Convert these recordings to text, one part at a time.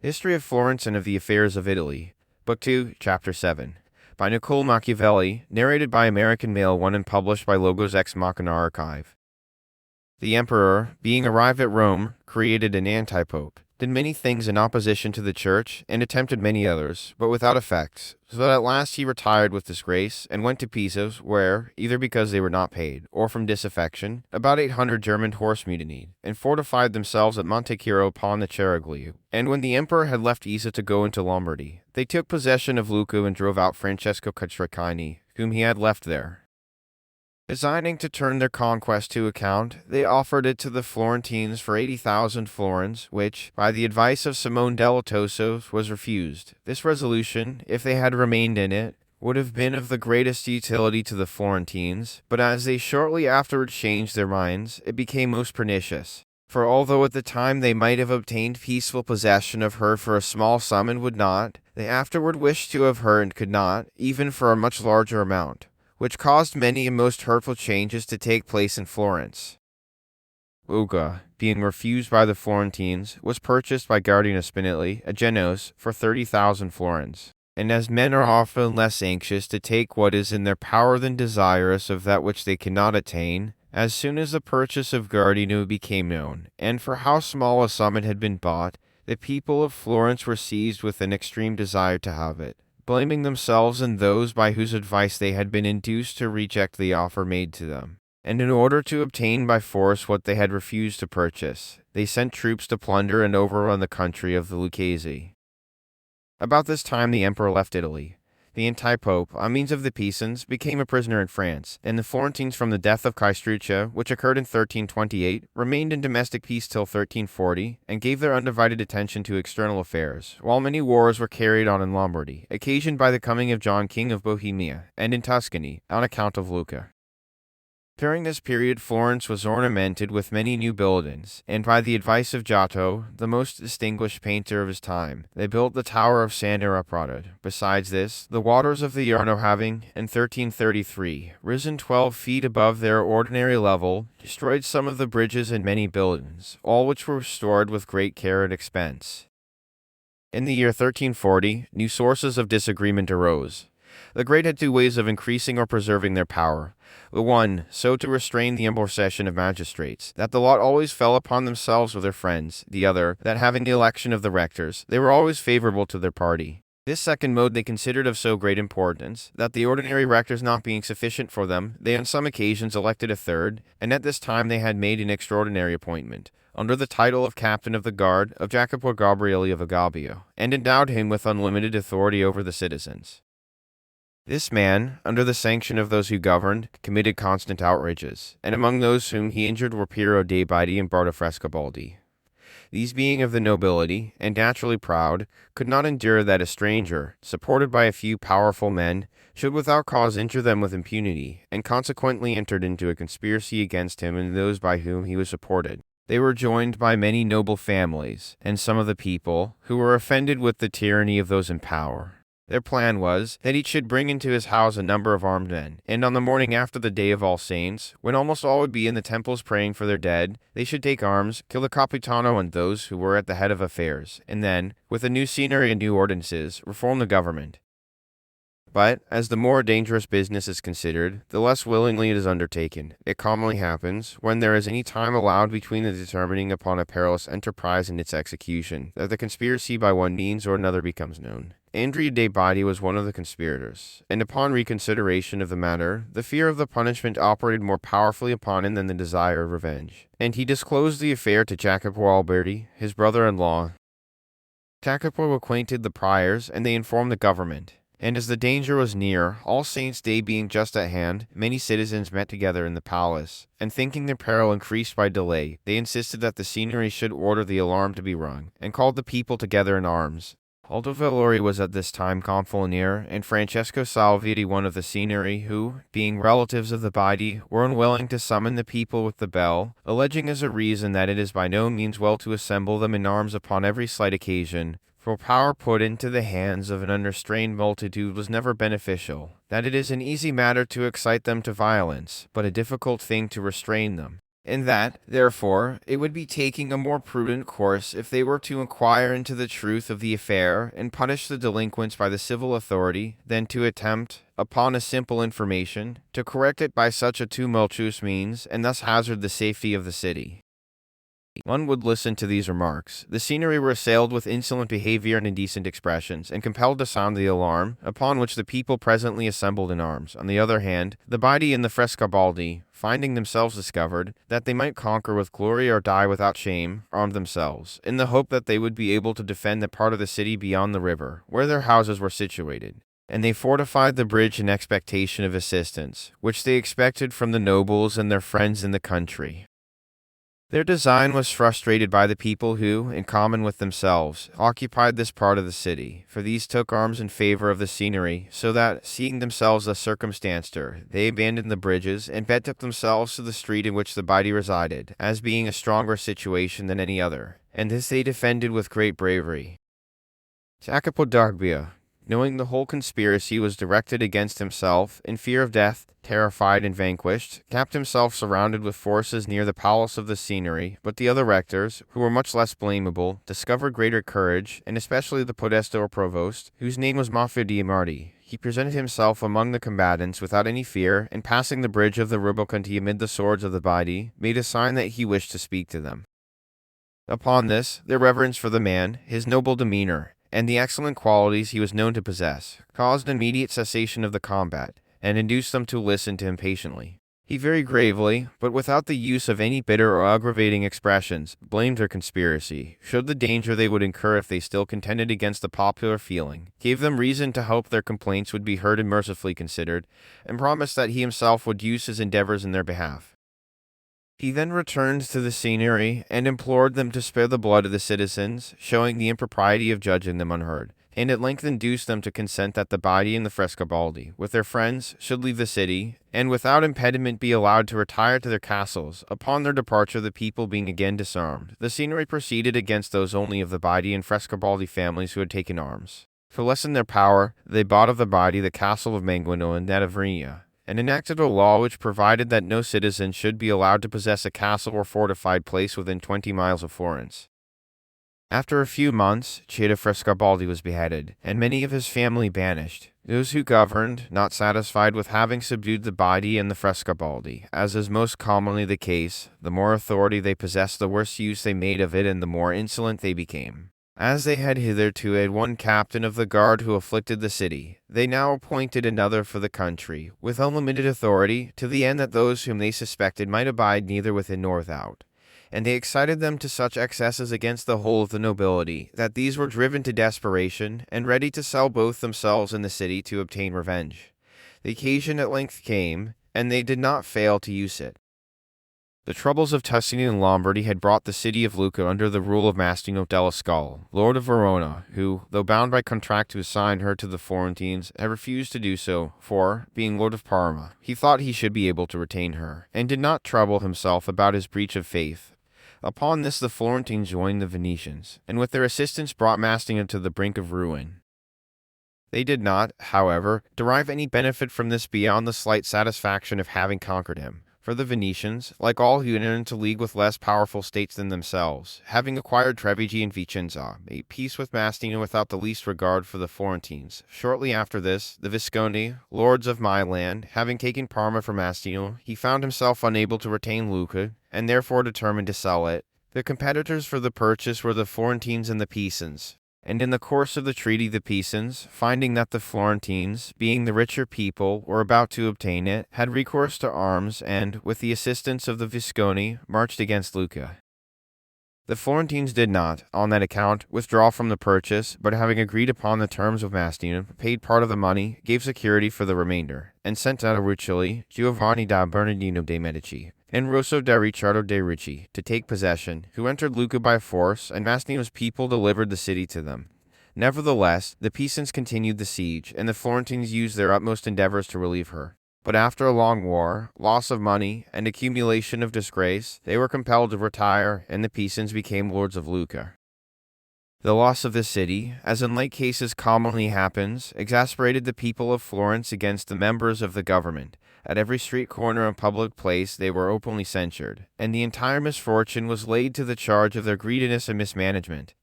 History of Florence and of the Affairs of Italy, Book 2, Chapter 7, by Niccolo Machiavelli, narrated by American Mail 1 and published by Logos Ex Machina Archive. The emperor, being arrived at Rome, created an antipope, did many things in opposition to the church, and attempted many others, but without effect, so that at last he retired with disgrace, and went to Pisans, where, either because they were not paid, or from disaffection, about 800 German horse mutinied, and fortified themselves at Montecchio upon the Cerigliu. And when the emperor had left Isa to go into Lombardy, they took possession of Lucca and drove out Francesco Castracani, whom he had left there. Designing to turn their conquest to account, they offered it to the Florentines for 80,000 florins, which, by the advice of Simone della Tosso, was refused. This resolution, if they had remained in it, would have been of the greatest utility to the Florentines, but as they shortly afterwards changed their minds, it became most pernicious. For although at the time they might have obtained peaceful possession of her for a small sum and would not, they afterward wished to have her and could not, even for a much larger amount, which caused many and most hurtful changes to take place in Florence. Lucca, being refused by the Florentines, was purchased by Guardian Spinelli, a Genoese, for 30,000 florins. And as men are often less anxious to take what is in their power than desirous of that which they cannot attain, as soon as the purchase of Guardiano became known, and for how small a sum it had been bought, the people of Florence were seized with an extreme desire to have it, blaming themselves and those by whose advice they had been induced to reject the offer made to them. And in order to obtain by force what they had refused to purchase, they sent troops to plunder and overrun the country of the Lucchese. About this time the emperor left Italy. The antipope, on means of the Pisans, became a prisoner in France, and the Florentines from the death of Castruccia, which occurred in 1328, remained in domestic peace till 1340, and gave their undivided attention to external affairs, while many wars were carried on in Lombardy, occasioned by the coming of John King of Bohemia, and in Tuscany, on account of Lucca. During this period Florence was ornamented with many new buildings, and by the advice of Giotto, the most distinguished painter of his time, they built the Tower of San Iraparad. Besides this, the waters of the Arno having, in 1333, risen 12 feet above their ordinary level, destroyed some of the bridges and many buildings, all which were restored with great care and expense. In the year 1340, new sources of disagreement arose. The great had two ways of increasing or preserving their power. The one, so to restrain the intercession of magistrates, that the lot always fell upon themselves or their friends; the other, that having the election of the rectors, they were always favorable to their party. This second mode they considered of so great importance, that the ordinary rectors not being sufficient for them, they on some occasions elected a third, and at this time they had made an extraordinary appointment, under the title of Captain of the Guard, of Jacopo Gabrielli of Agabio, and endowed him with unlimited authority over the citizens. This man, under the sanction of those who governed, committed constant outrages, and among those whom he injured were Piero de' Bardi and Bardo Frescobaldi. These being of the nobility, and naturally proud, could not endure that a stranger, supported by a few powerful men, should without cause injure them with impunity, and consequently entered into a conspiracy against him and those by whom he was supported. They were joined by many noble families, and some of the people, who were offended with the tyranny of those in power. Their plan was that each should bring into his house a number of armed men, and on the morning after the Day of All Saints, when almost all would be in the temples praying for their dead, they should take arms, kill the Capitano and those who were at the head of affairs, and then, with a new scenery and new ordinances, reform the government. But, as the more dangerous business is considered, the less willingly it is undertaken. It commonly happens, when there is any time allowed between the determining upon a perilous enterprise and its execution, that the conspiracy by one means or another becomes known. Andrea de' Bardi was one of the conspirators, and upon reconsideration of the matter, the fear of the punishment operated more powerfully upon him than the desire of revenge, and he disclosed the affair to Jacopo Alberti, his brother-in-law. Jacopo acquainted the priors, and they informed the government. And as the danger was near, All Saints' Day being just at hand, many citizens met together in the palace, and thinking their peril increased by delay, they insisted that the Signory should order the alarm to be rung, and called the people together in arms. Aldo Valori was at this time consul near, and Francesco Salviati one of the Signory, who, being relatives of the Bardi, were unwilling to summon the people with the bell, alleging as a reason that it is by no means well to assemble them in arms upon every slight occasion, for power put into the hands of an unrestrained multitude was never beneficial, that it is an easy matter to excite them to violence, but a difficult thing to restrain them. and that, therefore, it would be taking a more prudent course if they were to inquire into the truth of the affair and punish the delinquents by the civil authority than to attempt, upon a simple information, to correct it by such a tumultuous means and thus hazard the safety of the city. One would listen to these remarks. The Signory were assailed with insolent behavior and indecent expressions, and compelled to sound the alarm, upon which the people presently assembled in arms. On the other hand, the Bardi and the Frescobaldi, finding themselves discovered, that they might conquer with glory or die without shame, armed themselves, in the hope that they would be able to defend the part of the city beyond the river, where their houses were situated. And they fortified the bridge in expectation of assistance, which they expected from the nobles and their friends in the country. Their design was frustrated by the people who, in common with themselves, occupied this part of the city, for these took arms in favor of the Signory, so that, seeing themselves thus circumstanced, they abandoned the bridges and bent up themselves to the street in which the Bardi resided, as being a stronger situation than any other, and this they defended with great bravery. Jacopo d'Arbia, knowing the whole conspiracy was directed against himself, in fear of death, terrified and vanquished, kept himself surrounded with forces near the palace of the Signory, but the other rectors, who were much less blamable, discovered greater courage, and especially the podesta or provost, whose name was Maffeo da Marradi. He presented himself among the combatants without any fear, and passing the bridge of the Rubaconte amid the swords of the Bardi, made a sign that he wished to speak to them. Upon this, their reverence for the man, his noble demeanor, and the excellent qualities he was known to possess, caused immediate cessation of the combat, and induced them to listen to him patiently. He very gravely, but without the use of any bitter or aggravating expressions, blamed their conspiracy, showed the danger they would incur if they still contended against the popular feeling, gave them reason to hope their complaints would be heard and mercifully considered, and promised that he himself would use his endeavors in their behalf. He then returned to the Signory and implored them to spare the blood of the citizens, showing the impropriety of judging them unheard, and at length induced them to consent that the Bardi and the Frescobaldi, with their friends, should leave the city, and without impediment be allowed to retire to their castles. Upon their departure, the people being again disarmed, the Signory proceeded against those only of the Bardi and Frescobaldi families who had taken arms. To lessen their power, they bought of the Bardi the castle of Manguino and that of Vernia, and enacted a law which provided that no citizen should be allowed to possess a castle or fortified place within 20 miles of Florence. After a few months, Ceda Frescobaldi was beheaded, and many of his family banished. Those who governed, not satisfied with having subdued the Bardi and the Frescobaldi, as is most commonly the case, the more authority they possessed, the worse use they made of it, and the more insolent they became. As they had hitherto had one captain of the guard who afflicted the city, they now appointed another for the country, with unlimited authority, to the end that those whom they suspected might abide neither within nor without. And they excited them to such excesses against the whole of the nobility, that these were driven to desperation, and ready to sell both themselves and the city to obtain revenge. The occasion at length came, and they did not fail to use it. The troubles of Tuscany and Lombardy had brought the city of Lucca under the rule of Mastino della Scala, Lord of Verona, who, though bound by contract to assign her to the Florentines, had refused to do so, for, being Lord of Parma, he thought he should be able to retain her, and did not trouble himself about his breach of faith. Upon this the Florentines joined the Venetians, and with their assistance brought Mastino to the brink of ruin. They did not, however, derive any benefit from this beyond the slight satisfaction of having conquered him. For the Venetians, like all who entered into league with less powerful states than themselves, having acquired Trevigi and Vicenza, made peace with Mastino without the least regard for the Florentines. Shortly after this, the Visconti, lords of Milan, having taken Parma from Mastino, he found himself unable to retain Lucca, and therefore determined to sell it. The competitors for the purchase were the Florentines and the Pisans. And in the course of the treaty the Pisans, finding that the Florentines, being the richer people, were about to obtain it, had recourse to arms and, with the assistance of the Visconti, marched against Lucca. The Florentines did not, on that account, withdraw from the purchase, but having agreed upon the terms with Mastino, paid part of the money, gave security for the remainder, and sent out of Rucellai Giovanni da Bernardino de' Medici, and Rosso da Ricciardo de' Ricci, to take possession, who entered Lucca by force, and Mastino's people delivered the city to them. Nevertheless, the Pisans continued the siege, and the Florentines used their utmost endeavors to relieve her. But after a long war, loss of money, and accumulation of disgrace, they were compelled to retire, and the Pisans became lords of Lucca. The loss of the city, as in like cases commonly happens, exasperated the people of Florence against the members of the government, At every street corner and public place they were openly censured, and the entire misfortune was laid to the charge of their greediness and mismanagement.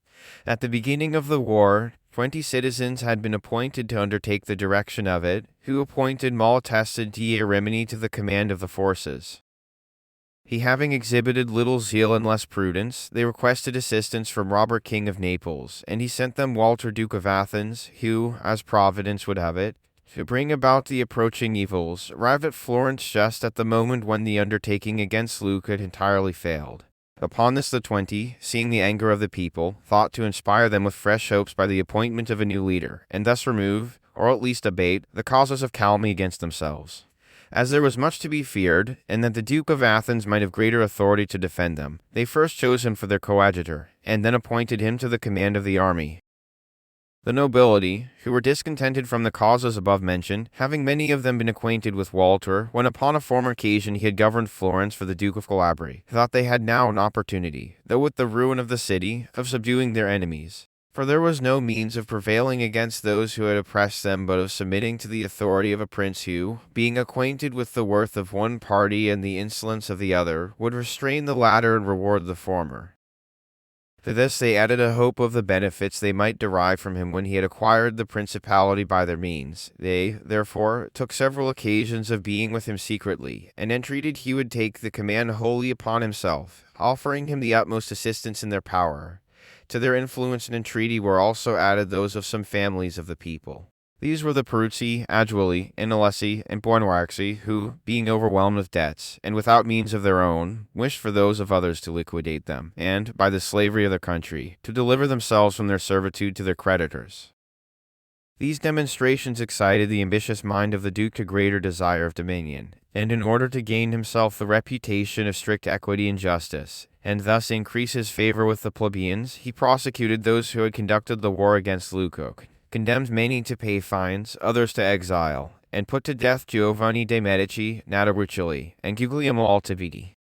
At the beginning of the war, 20 citizens had been appointed to undertake the direction of it, who appointed Malatesta di Rimini to the command of the forces. He having exhibited little zeal and less prudence, they requested assistance from Robert King of Naples, and he sent them Walter Duke of Athens, who, as Providence would have it, to bring about the approaching evils, arrived at Florence just at the moment when the undertaking against Lucca had entirely failed. Upon this the 20, seeing the anger of the people, thought to inspire them with fresh hopes by the appointment of a new leader, and thus remove, or at least abate, the causes of calumny against themselves. As there was much to be feared, and that the Duke of Athens might have greater authority to defend them, they first chose him for their coadjutor, and then appointed him to the command of the army. The nobility, who were discontented from the causes above mentioned, having many of them been acquainted with Walter, when upon a former occasion he had governed Florence for the Duke of Calabria, thought they had now an opportunity, though with the ruin of the city, of subduing their enemies. For there was no means of prevailing against those who had oppressed them but of submitting to the authority of a prince who, being acquainted with the worth of one party and the insolence of the other, would restrain the latter and reward the former. To this they added a hope of the benefits they might derive from him when he had acquired the principality by their means. They, therefore, took several occasions of being with him secretly, and entreated he would take the command wholly upon himself, offering him the utmost assistance in their power. To their influence and entreaty were also added those of some families of the people. These were the Peruzzi, Aguili, Inelesi, and Buonarroti, who, being overwhelmed with debts, and without means of their own, wished for those of others to liquidate them, and, by the slavery of their country, to deliver themselves from their servitude to their creditors. These demonstrations excited the ambitious mind of the Duke to greater desire of dominion, and in order to gain himself the reputation of strict equity and justice, and thus increase his favor with the plebeians, he prosecuted those who had conducted the war against Lucca, condemned many to pay fines, others to exile, and put to death Giovanni de' Medici, Nato Rucellai, and Guglielmo Altoviti.